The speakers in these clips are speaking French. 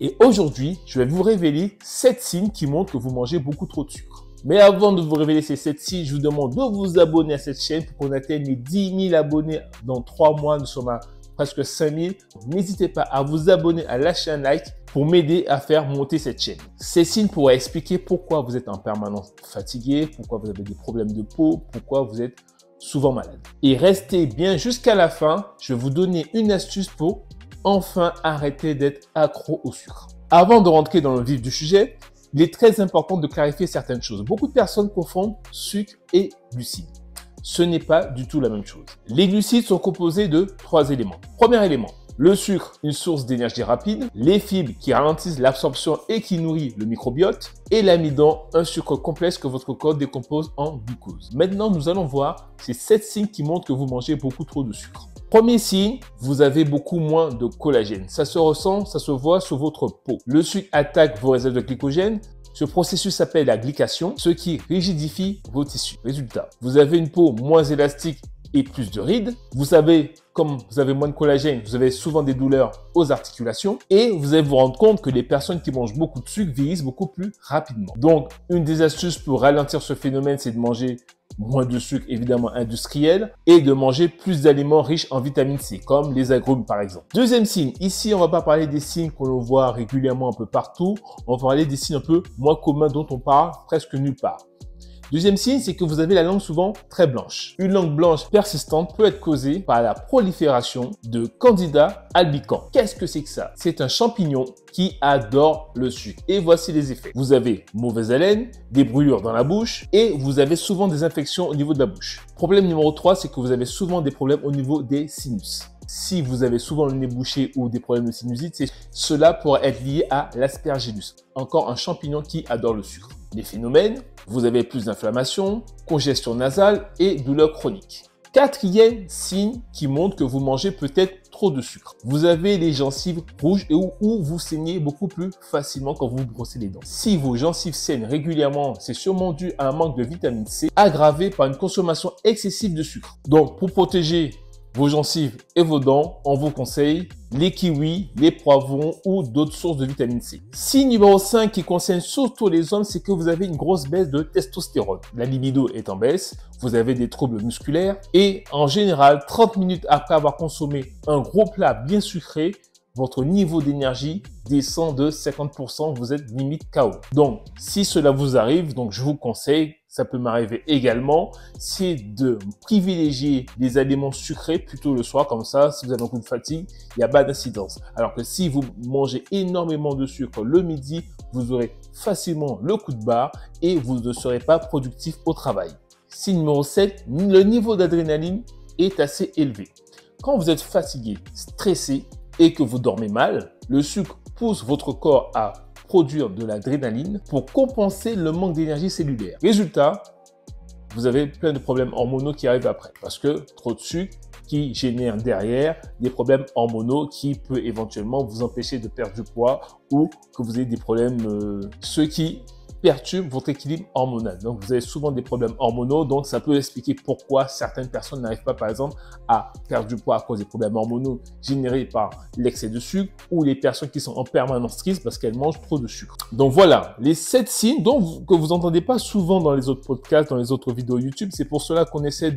Et aujourd'hui, je vais vous révéler 7 signes qui montrent que vous mangez beaucoup trop de sucre. Mais avant de vous révéler ces 7 signes, je vous demande de vous abonner à cette chaîne pour qu'on atteigne les 10 000 abonnés dans 3 mois. Nous sommes à presque 5 000. N'hésitez pas à vous abonner, à lâcher un like pour m'aider à faire monter cette chaîne. Ces signes pourraient expliquer pourquoi vous êtes en permanence fatigué, pourquoi vous avez des problèmes de peau, pourquoi vous êtes souvent malade. Et restez bien jusqu'à la fin, je vais vous donner une astuce pour enfin arrêter d'être accro au sucre. Avant de rentrer dans le vif du sujet, il est très important de clarifier certaines choses. Beaucoup de personnes confondent sucre et glucides. Ce n'est pas du tout la même chose. Les glucides sont composés de 3 éléments. Premier élément, le sucre, une source d'énergie rapide, les fibres qui ralentissent l'absorption et qui nourrissent le microbiote, et l'amidon, un sucre complexe que votre corps décompose en glucose. Maintenant, nous allons voir ces 7 signes qui montrent que vous mangez beaucoup trop de sucre. Premier signe, vous avez beaucoup moins de collagène. Ça se ressent, ça se voit sur votre peau. Le sucre attaque vos réserves de glycogène. Ce processus s'appelle la glycation, ce qui rigidifie vos tissus. Résultat, vous avez une peau moins élastique et plus de rides. Vous savez, comme vous avez moins de collagène, vous avez souvent des douleurs aux articulations et vous allez vous rendre compte que les personnes qui mangent beaucoup de sucre vieillissent beaucoup plus rapidement. Donc, une des astuces pour ralentir ce phénomène, c'est de manger moins de sucre, évidemment industriel, et de manger plus d'aliments riches en vitamine C, comme les agrumes par exemple. Deuxième signe, ici on va pas parler des signes qu'on voit régulièrement un peu partout, on va parler des signes un peu moins communs dont on parle presque nulle part. Deuxième signe, c'est que vous avez la langue souvent très blanche. Une langue blanche persistante peut être causée par la prolifération de Candida albicans. Qu'est-ce que c'est que ça? C'est un champignon qui adore le sucre. Et voici les effets. Vous avez mauvaise haleine, des brûlures dans la bouche et vous avez souvent des infections au niveau de la bouche. Problème numéro 3, c'est que vous avez souvent des problèmes au niveau des sinus. Si vous avez souvent le nez bouché ou des problèmes de sinusite, cela pourrait être lié à l'aspergillus, encore un champignon qui adore le sucre. Les phénomènes, vous avez plus d'inflammation, congestion nasale et douleurs chroniques. Quatrième signe qui montre que vous mangez peut-être trop de sucre. Vous avez les gencives rouges et où vous saignez beaucoup plus facilement quand vous vous brossez les dents. Si vos gencives saignent régulièrement, c'est sûrement dû à un manque de vitamine C aggravé par une consommation excessive de sucre. Donc, pour protéger vos gencives et vos dents, on vous conseille les kiwis, les poivrons ou d'autres sources de vitamine C. Signe numéro 5 qui concerne surtout les hommes, c'est que vous avez une grosse baisse de testostérone. La libido est en baisse, vous avez des troubles musculaires et en général, 30 minutes après avoir consommé un gros plat bien sucré, votre niveau d'énergie descend de 50%, vous êtes limite KO. Donc, si cela vous arrive, donc je vous conseille, ça peut m'arriver également, c'est de privilégier les aliments sucrés plutôt le soir, comme ça, si vous avez un coup de fatigue, il n'y a pas d'incidence. Alors que si vous mangez énormément de sucre le midi, vous aurez facilement le coup de barre et vous ne serez pas productif au travail. Signe numéro 7, le niveau d'adrénaline est assez élevé. Quand vous êtes fatigué, stressé, et que vous dormez mal, le sucre pousse votre corps à produire de l'adrénaline pour compenser le manque d'énergie cellulaire. Résultat, vous avez plein de problèmes hormonaux qui arrivent après parce que trop de sucre qui génère derrière des problèmes hormonaux qui peut éventuellement vous empêcher de perdre du poids ou que vous ayez des problèmes, ceux qui perturbe votre équilibre hormonal. Donc, vous avez souvent des problèmes hormonaux. Donc, ça peut expliquer pourquoi certaines personnes n'arrivent pas, par exemple, à perdre du poids à cause des problèmes hormonaux générés par l'excès de sucre ou les personnes qui sont en permanence tristes parce qu'elles mangent trop de sucre. Donc, voilà, les 7 signes que vous n'entendez pas souvent dans les autres podcasts, dans les autres vidéos YouTube. C'est pour cela qu'on essaie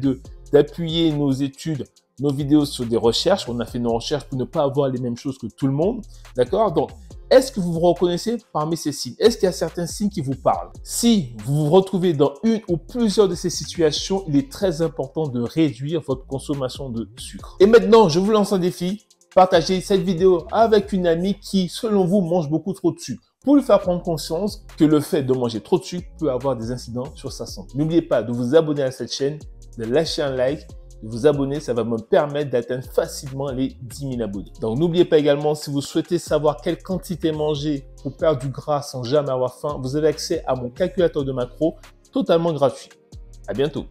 d'appuyer nos études, nos vidéos sur des recherches. On a fait nos recherches pour ne pas avoir les mêmes choses que tout le monde. D'accord? Donc, est-ce que vous vous reconnaissez parmi ces signes? Est-ce qu'il y a certains signes qui vous parlent? Si vous vous retrouvez dans une ou plusieurs de ces situations, il est très important de réduire votre consommation de sucre. Et maintenant, je vous lance un défi. Partagez cette vidéo avec une amie qui, selon vous, mange beaucoup trop de sucre, pour lui faire prendre conscience que le fait de manger trop de sucre peut avoir des incidents sur sa santé. N'oubliez pas de vous abonner à cette chaîne, de lâcher un like, de vous abonner, ça va me permettre d'atteindre facilement les 10 000 abonnés. Donc n'oubliez pas également, si vous souhaitez savoir quelle quantité manger pour perdre du gras sans jamais avoir faim, vous avez accès à mon calculateur de macros totalement gratuit. À bientôt.